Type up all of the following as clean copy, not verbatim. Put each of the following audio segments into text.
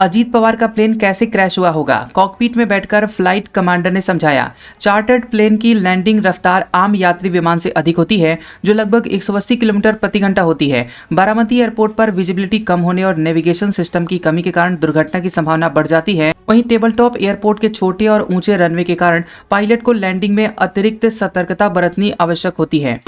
अजीत पवार का प्लेन कैसे क्रैश हुआ होगा, कॉकपिट में बैठकर फ्लाइट कमांडर ने समझाया। चार्टर्ड प्लेन की लैंडिंग रफ्तार आम यात्री विमान से अधिक होती है, जो लगभग 180 किलोमीटर प्रति घंटा होती है। बारामती एयरपोर्ट पर विजिबिलिटी कम होने और नेविगेशन सिस्टम की कमी के कारण दुर्घटना की संभावना बढ़ जाती है। वहीं टेबल टॉप एयरपोर्ट के छोटे और ऊंचे रनवे के कारण पायलट को लैंडिंग में अतिरिक्त सतर्कता बरतनी आवश्यक होती है।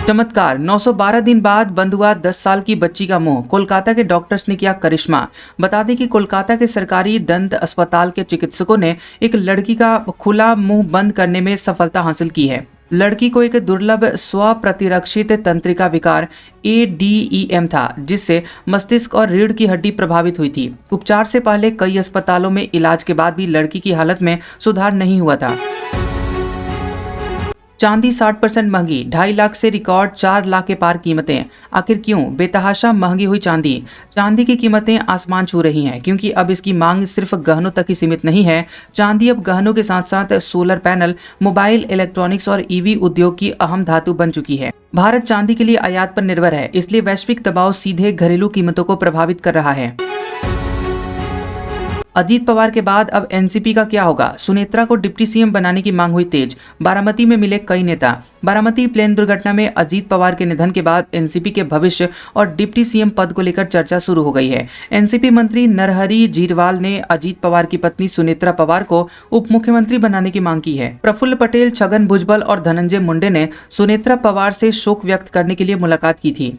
चमत्कार, 912 दिन बाद बंद हुआ 10 साल की बच्ची का मुंह, कोलकाता के डॉक्टर्स ने किया करिश्मा। बता दें कि कोलकाता के सरकारी दंत अस्पताल के चिकित्सकों ने एक लड़की का खुला मुंह बंद करने में सफलता हासिल की है। लड़की को एक दुर्लभ स्वप्रतिरक्षित तंत्रिका विकार ADEM था, जिससे मस्तिष्क और रीढ़ की हड्डी प्रभावित हुई थी। उपचार से पहले कई अस्पतालों में इलाज के बाद भी लड़की की हालत में सुधार नहीं हुआ था। चांदी 60% महंगी, 2.5 लाख से रिकॉर्ड 4 लाख के पार कीमतें। आखिर क्यों बेतहाशा महंगी हुई चांदी की कीमतें आसमान छू रही हैं, क्योंकि अब इसकी मांग सिर्फ गहनों तक ही सीमित नहीं है। चांदी अब गहनों के साथ साथ सोलर पैनल, मोबाइल इलेक्ट्रॉनिक्स और EV उद्योग की अहम धातु बन चुकी है। भारत चांदी के लिए आयात पर निर्भर है, इसलिए वैश्विक दबाव सीधे घरेलू कीमतों को प्रभावित कर रहा है। अजीत पवार के बाद अब एनसीपी का क्या होगा, सुनेत्रा को डिप्टी सीएम बनाने की मांग हुई तेज, बारामती में मिले कई नेता। बारामती प्लेन दुर्घटना में अजीत पवार के निधन के बाद एनसीपी के भविष्य और डिप्टी सीएम पद को लेकर चर्चा शुरू हो गई है। एनसीपी मंत्री नरहरि झीरवाल ने अजीत पवार की पत्नी सुनेत्रा पवार को उप मुख्यमंत्री बनाने की मांग की है। प्रफुल्ल पटेल, छगन भुजबल और धनंजय मुंडे ने सुनेत्रा पवार से शोक व्यक्त करने के लिए मुलाकात की थी।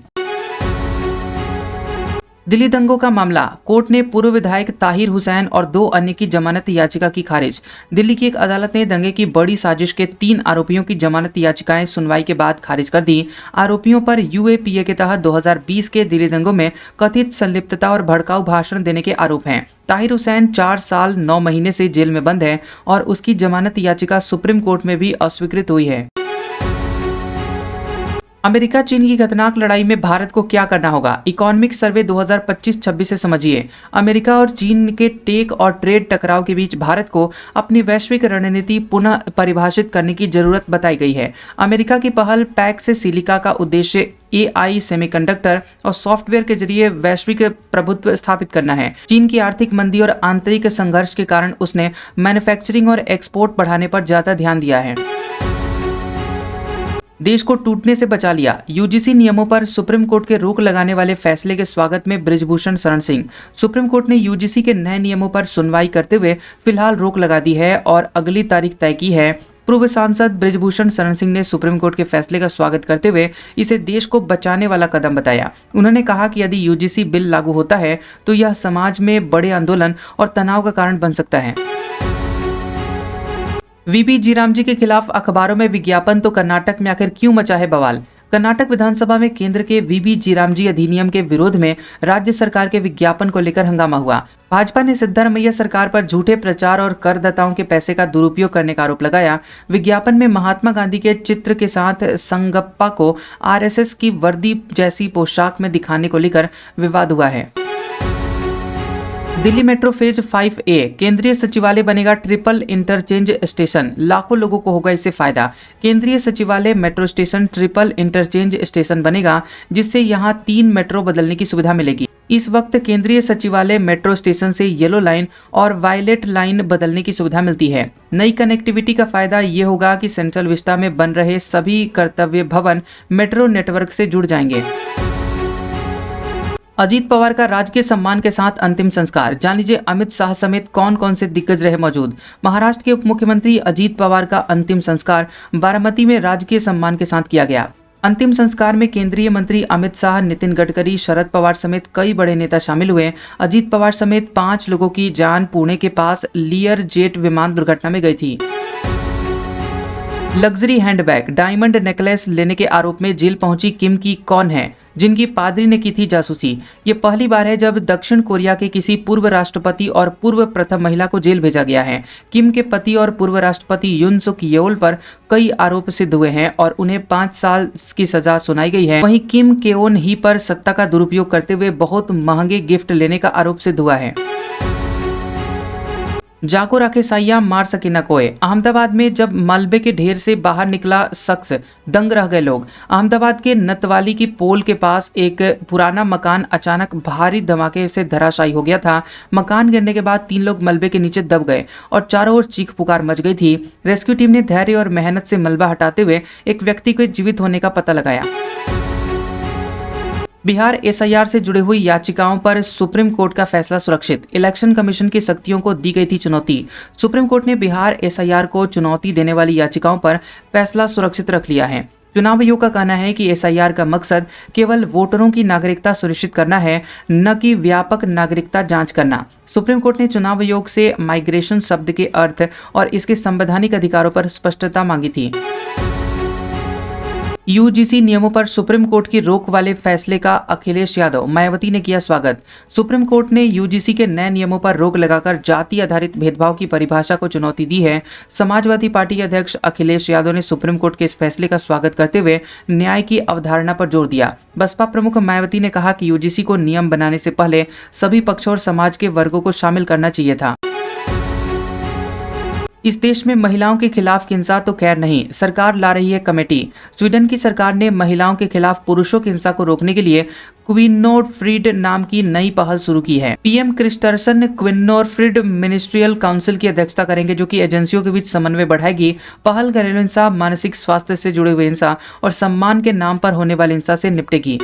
दिल्ली दंगों का मामला, कोर्ट ने पूर्व विधायक ताहिर हुसैन और 2 अन्य की जमानत याचिका की खारिज। दिल्ली की एक अदालत ने दंगे की बड़ी साजिश के 3 आरोपियों की जमानत याचिकाएं सुनवाई के बाद खारिज कर दी। आरोपियों पर UAPA के तहत 2020 के दिल्ली दंगों में कथित संलिप्तता और भड़काऊ भाषण देने के आरोप हैं। ताहिर हुसैन 4 साल 9 महीने से जेल में बंद है और उसकी जमानत याचिका सुप्रीम कोर्ट में भी अस्वीकृत हुई है। अमेरिका चीन की खतरनाक लड़ाई में भारत को क्या करना होगा, इकोनॉमिक सर्वे 2025-26 से समझिए। अमेरिका और चीन के टेक और ट्रेड टकराव के बीच भारत को अपनी वैश्विक रणनीति पुनः परिभाषित करने की जरूरत बताई गई है। अमेरिका की पहल पैक से सिलिका का उद्देश्य AI सेमीकंडक्टर और सॉफ्टवेयर के जरिए वैश्विक प्रभुत्व स्थापित करना है। चीन की आर्थिक मंदी और आंतरिक संघर्ष के कारण उसने मैन्युफैक्चरिंग और एक्सपोर्ट बढ़ाने पर ज्यादा ध्यान दिया है। देश को टूटने से बचा लिया, UGC नियमों पर सुप्रीम कोर्ट के रोक लगाने वाले फैसले के स्वागत में बृजभूषण शरण सिंह। सुप्रीम कोर्ट ने UGC के नए नियमों पर सुनवाई करते हुए फिलहाल रोक लगा दी है और अगली तारीख तय की है। पूर्व सांसद बृजभूषण शरण सिंह ने सुप्रीम कोर्ट के फैसले का स्वागत करते हुए इसे देश को बचाने वाला कदम बताया। उन्होंने कहा कि यदि UGC बिल लागू होता है तो यह समाज में बड़े आंदोलन और तनाव का कारण बन सकता है। VP जीराम जी के खिलाफ अखबारों में विज्ञापन, तो कर्नाटक में आखिर क्यों मचा है बवाल। कर्नाटक विधानसभा में केंद्र के VP जीराम जी अधिनियम के विरोध में राज्य सरकार के विज्ञापन को लेकर हंगामा हुआ। भाजपा ने सिद्धारमैया सरकार पर झूठे प्रचार और करदाताओं के पैसे का दुरुपयोग करने का आरोप लगाया। विज्ञापन में महात्मा गांधी के चित्र के साथ संगप्पा को RSS की वर्दी जैसी पोशाक में दिखाने को लेकर विवाद हुआ है। दिल्ली मेट्रो फेज 5A, केंद्रीय सचिवालय बनेगा ट्रिपल इंटरचेंज स्टेशन, लाखों लोगों को होगा इससे फायदा। केंद्रीय सचिवालय metro station triple interchange station बनेगा, जिससे यहां 3 मेट्रो बदलने की सुविधा मिलेगी। इस वक्त केंद्रीय सचिवालय मेट्रो स्टेशन से येलो लाइन और वायलेट लाइन बदलने की सुविधा मिलती है। नई कनेक्टिविटी का फायदा ये होगा कि सेंट्रल विस्टा में बन रहे सभी कर्तव्य भवन मेट्रो नेटवर्क से जुड़ जाएंगे। अजीत पवार का राजकीय सम्मान के साथ अंतिम संस्कार, जान लीजिए अमित शाह समेत कौन कौन से दिग्गज रहे मौजूद। महाराष्ट्र के उप मुख्यमंत्री अजीत पवार का अंतिम संस्कार बारामती में राजकीय सम्मान के साथ किया गया। अंतिम संस्कार में केंद्रीय मंत्री अमित शाह, नितिन गडकरी, शरद पवार समेत कई बड़े नेता शामिल हुए। अजीत पवार समेत 5 लोगों की जान पुणे के पास लियर जेट विमान दुर्घटना में गई थी। लग्जरी हैंडबैग, डायमंड नेकलेस लेने के आरोप में जेल पहुंची किम की कौन है, जिनकी पादरी ने की थी जासूसी। ये पहली बार है जब दक्षिण कोरिया के किसी पूर्व राष्ट्रपति और पूर्व प्रथम महिला को जेल भेजा गया है। किम के पति और पूर्व राष्ट्रपति युन सुक येओल पर कई आरोप सिद्ध हुए हैं और उन्हें 5 साल की सजा सुनाई गई है। वहीं किम केओन ही पर सत्ता का दुरुपयोग करते हुए बहुत महंगे गिफ्ट लेने का आरोप सिद्ध हुआ है। जाको रखे साइया मार सके न कोई। अहमदाबाद में जब मलबे के ढेर से बाहर निकला शख्स, दंग रह गए लोग। अहमदाबाद के नतवाली की पोल के पास एक पुराना मकान अचानक भारी धमाके से धराशायी हो गया था। मकान गिरने के बाद 3 लोग मलबे के नीचे दब गए और चारों ओर चीख पुकार मच गई थी। रेस्क्यू टीम ने धैर्य और मेहनत से मलबा हटाते हुए एक व्यक्ति के जीवित होने का पता लगाया। बिहार एसआईआर से जुड़ी हुई याचिकाओं पर सुप्रीम कोर्ट का फैसला सुरक्षित। इलेक्शन कमीशन की शक्तियों को दी गई थी चुनौती। सुप्रीम कोर्ट ने बिहार एसआईआर को चुनौती देने वाली याचिकाओं पर फैसला सुरक्षित रख लिया है। चुनाव आयोग का कहना है कि एसआईआर का मकसद केवल वोटरों की नागरिकता सुनिश्चित करना है, न कि व्यापक नागरिकता जांच करना। सुप्रीम कोर्ट ने चुनाव आयोग से माइग्रेशन शब्द के अर्थ और इसके संवैधानिक अधिकारों पर स्पष्टता मांगी थी। यूजीसी नियमों पर सुप्रीम कोर्ट की रोक वाले फैसले का अखिलेश यादव, मायावती ने किया स्वागत। सुप्रीम कोर्ट ने यूजीसी के नए नियमों पर रोक लगाकर जाति आधारित भेदभाव की परिभाषा को चुनौती दी है। समाजवादी पार्टी अध्यक्ष अखिलेश यादव ने सुप्रीम कोर्ट के इस फैसले का स्वागत करते हुए न्याय की अवधारणा पर जोर दिया। बसपा प्रमुख मायावती ने कहा कि यूजीसी को नियम बनाने से पहले सभी पक्षों और समाज के वर्गों को शामिल करना चाहिए था। इस देश में महिलाओं के खिलाफ हिंसा तो खैर नहीं, सरकार ला रही है कमेटी। स्वीडन की सरकार ने महिलाओं के खिलाफ पुरुषों की हिंसा को रोकने के लिए क्विन्नोफ्रीड नाम की नई पहल शुरू की है। पीएम क्रिस्टर्सन क्विन्नोफ्रीड मिनिस्ट्रियल काउंसिल की अध्यक्षता करेंगे, जो कि एजेंसियों के बीच समन्वय बढ़ाएगी। पहल घरेलू हिंसा, मानसिक स्वास्थ्य से जुड़े हुए हिंसा और सम्मान के नाम पर होने वाली हिंसा से निपटेगी।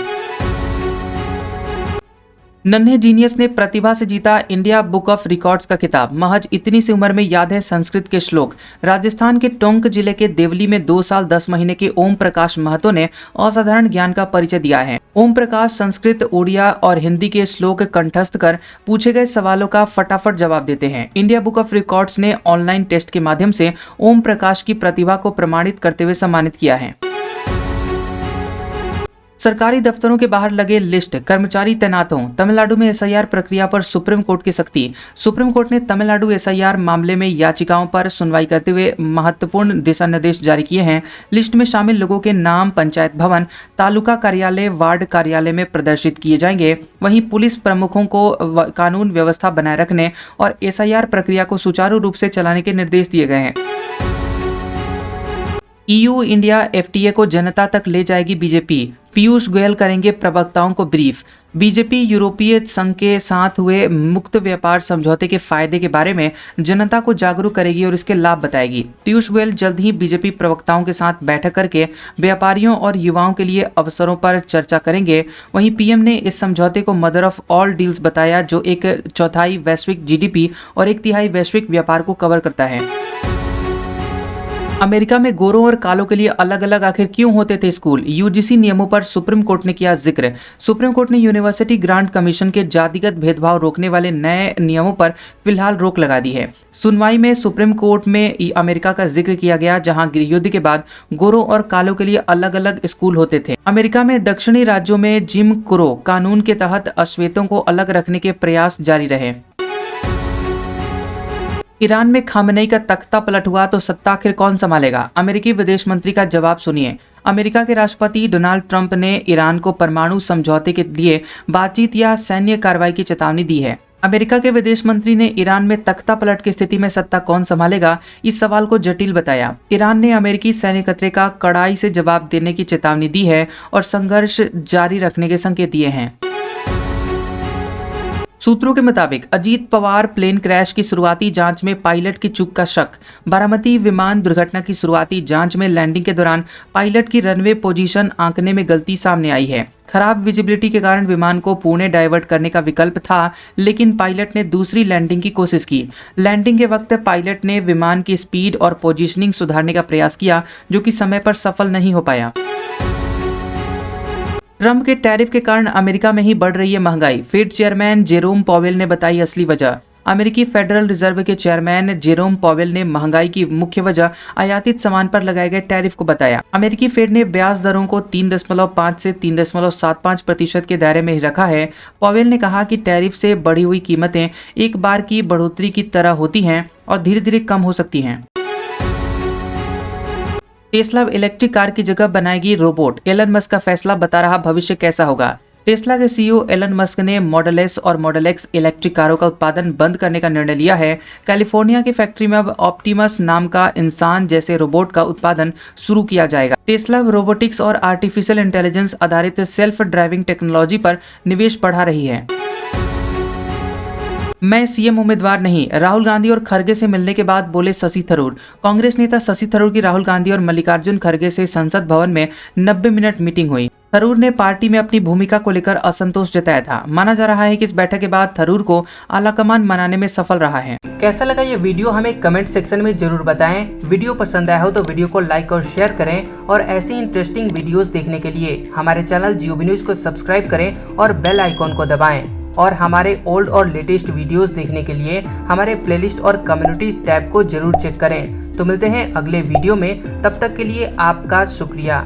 नन्हे जीनियस ने प्रतिभा से जीता इंडिया बुक ऑफ रिकॉर्ड्स का खिताब। महज इतनी सी उम्र में याद है संस्कृत के श्लोक। राजस्थान के टोंक जिले के देवली में 2 साल 10 महीने के ओम प्रकाश महतो ने असाधारण ज्ञान का परिचय दिया है। ओम प्रकाश संस्कृत, उड़िया और हिंदी के श्लोक कंठस्थ कर पूछे गए सवालों का फटाफट जवाब देते हैं। इंडिया बुक ऑफ रिकॉर्ड्स ने ऑनलाइन टेस्ट के माध्यम से ओम प्रकाश की प्रतिभा को प्रमाणित करते हुए सम्मानित किया है। सरकारी दफ्तरों के बाहर लगे लिस्ट, कर्मचारी तैनात हों। तमिलनाडु में एसआईआर प्रक्रिया पर सुप्रीम कोर्ट की सख्ती। सुप्रीम कोर्ट ने तमिलनाडु एसआईआर मामले में याचिकाओं पर सुनवाई करते हुए महत्वपूर्ण दिशा निर्देश जारी किए हैं। लिस्ट में शामिल लोगों के नाम पंचायत भवन, तालुका कार्यालय, वार्ड कार्यालय में प्रदर्शित किए जाएंगे। वहीं पुलिस प्रमुखों को कानून व्यवस्था बनाए रखने और एसआईआर प्रक्रिया को सुचारू रूप से चलाने के निर्देश दिए गए हैं। ईयू इंडिया एफटीए को जनता तक ले जाएगी बीजेपी। पीयूष गोयल करेंगे प्रवक्ताओं को ब्रीफ। बीजेपी यूरोपीय संघ के साथ हुए मुक्त व्यापार समझौते के फायदे के बारे में जनता को जागरूक करेगी और इसके लाभ बताएगी। पीयूष गोयल जल्द ही बीजेपी प्रवक्ताओं के साथ बैठक करके व्यापारियों और युवाओं के लिए अवसरों पर चर्चा करेंगे। वहीं पीएम ने इस समझौते को मदर ऑफ ऑल डील्स बताया, जो 1/4 वैश्विक जीडीपी और 1/3 वैश्विक व्यापार को कवर करता है। अमेरिका में गोरों और कालों के लिए अलग अलग आखिर क्यों होते थे स्कूल? यूजीसी नियमों पर सुप्रीम कोर्ट ने किया जिक्र। सुप्रीम कोर्ट ने यूनिवर्सिटी ग्रांट कमीशन के जातिगत भेदभाव रोकने वाले नए नियमों पर फिलहाल रोक लगा दी है। सुनवाई में सुप्रीम कोर्ट में अमेरिका का जिक्र किया गया, जहां गृहयुद्ध के बाद गोरों और कालों के लिए अलग अलग स्कूल होते थे। अमेरिका में दक्षिणी राज्यों में जिम क्रो कानून के तहत अश्वेतों को अलग रखने के प्रयास जारी रहे। ईरान में खामनेई का तख्ता पलट हुआ तो सत्ता आखिर कौन संभालेगा? अमेरिकी विदेश मंत्री का जवाब सुनिए। अमेरिका के राष्ट्रपति डोनाल्ड ट्रंप ने ईरान को परमाणु समझौते के लिए बातचीत या सैन्य कार्रवाई की चेतावनी दी है। अमेरिका के विदेश मंत्री ने ईरान में तख्ता पलट की स्थिति में सत्ता कौन संभालेगा, इस सवाल को जटिल बताया। ईरान ने अमेरिकी सैन्य खतरे का कड़ाई से जवाब देने की चेतावनी दी है और संघर्ष जारी रखने के संकेत दिए हैं। सूत्रों के मुताबिक अजीत पवार प्लेन क्रैश की शुरुआती जांच में पायलट की चूक का शक। बारामती विमान दुर्घटना की शुरुआती जांच में लैंडिंग के दौरान पायलट की रनवे पोजीशन आंकने में गलती सामने आई है। खराब विजिबिलिटी के कारण विमान को पुणे डाइवर्ट करने का विकल्प था, लेकिन पायलट ने दूसरी लैंडिंग की कोशिश की। लैंडिंग के वक्त पायलट ने विमान की स्पीड और पोजीशनिंग सुधारने का प्रयास किया, जो कि समय पर सफल नहीं हो पाया। ट्रंप के टैरिफ के कारण अमेरिका में ही बढ़ रही है महंगाई। फेड चेयरमैन जेरोम पॉवेल ने बताई असली वजह। अमेरिकी फेडरल रिजर्व के चेयरमैन जेरोम पॉवेल ने महंगाई की मुख्य वजह आयातित सामान पर लगाए गए टैरिफ को बताया। अमेरिकी फेड ने ब्याज दरों को 3.5 से 3.75% के दायरे में ही रखा है। पॉवेल ने कहा कि टैरिफ से बढ़ी हुई कीमतें एक बार की बढ़ोतरी की तरह होती हैं और धीरे धीरे कम हो सकती हैं। टेस्ला इलेक्ट्रिक कार की जगह बनाएगी रोबोट। एलन मस्क का फैसला बता रहा भविष्य कैसा होगा। टेस्ला के सीईओ एलन मस्क ने मॉडल एस और मॉडल एक्स इलेक्ट्रिक कारों का उत्पादन बंद करने का निर्णय लिया है। कैलिफोर्निया की फैक्ट्री में अब ऑप्टिमस नाम का इंसान जैसे रोबोट का उत्पादन शुरू किया जाएगा। टेस्ला रोबोटिक्स और आर्टिफिशियल इंटेलिजेंस आधारित सेल्फ ड्राइविंग टेक्नोलॉजी पर निवेश बढ़ा रही है। मैं सीएम उम्मीदवार नहीं, राहुल गांधी और खरगे से मिलने के बाद बोले शशि थरूर। कांग्रेस नेता शशि थरूर की राहुल गांधी और मल्लिकार्जुन खरगे से संसद भवन में 90 मिनट मीटिंग हुई। थरूर ने पार्टी में अपनी भूमिका को लेकर असंतोष जताया था। माना जा रहा है कि इस बैठक के बाद थरूर को आलाकमान मनाने में सफल रहा है। कैसा लगा ये वीडियो हमें कमेंट सेक्शन में जरूर बताएं। वीडियो पसंद आया हो तो वीडियो को लाइक और शेयर करें और ऐसी इंटरेस्टिंग वीडियोस देखने के लिए हमारे चैनल जियोबी न्यूज को सब्सक्राइब करें और बेल आइकॉन को दबाएं। और हमारे ओल्ड और लेटेस्ट वीडियोस देखने के लिए हमारे प्लेलिस्ट और कम्युनिटी टैब को जरूर चेक करें। तो मिलते हैं अगले वीडियो में, तब तक के लिए आपका शुक्रिया।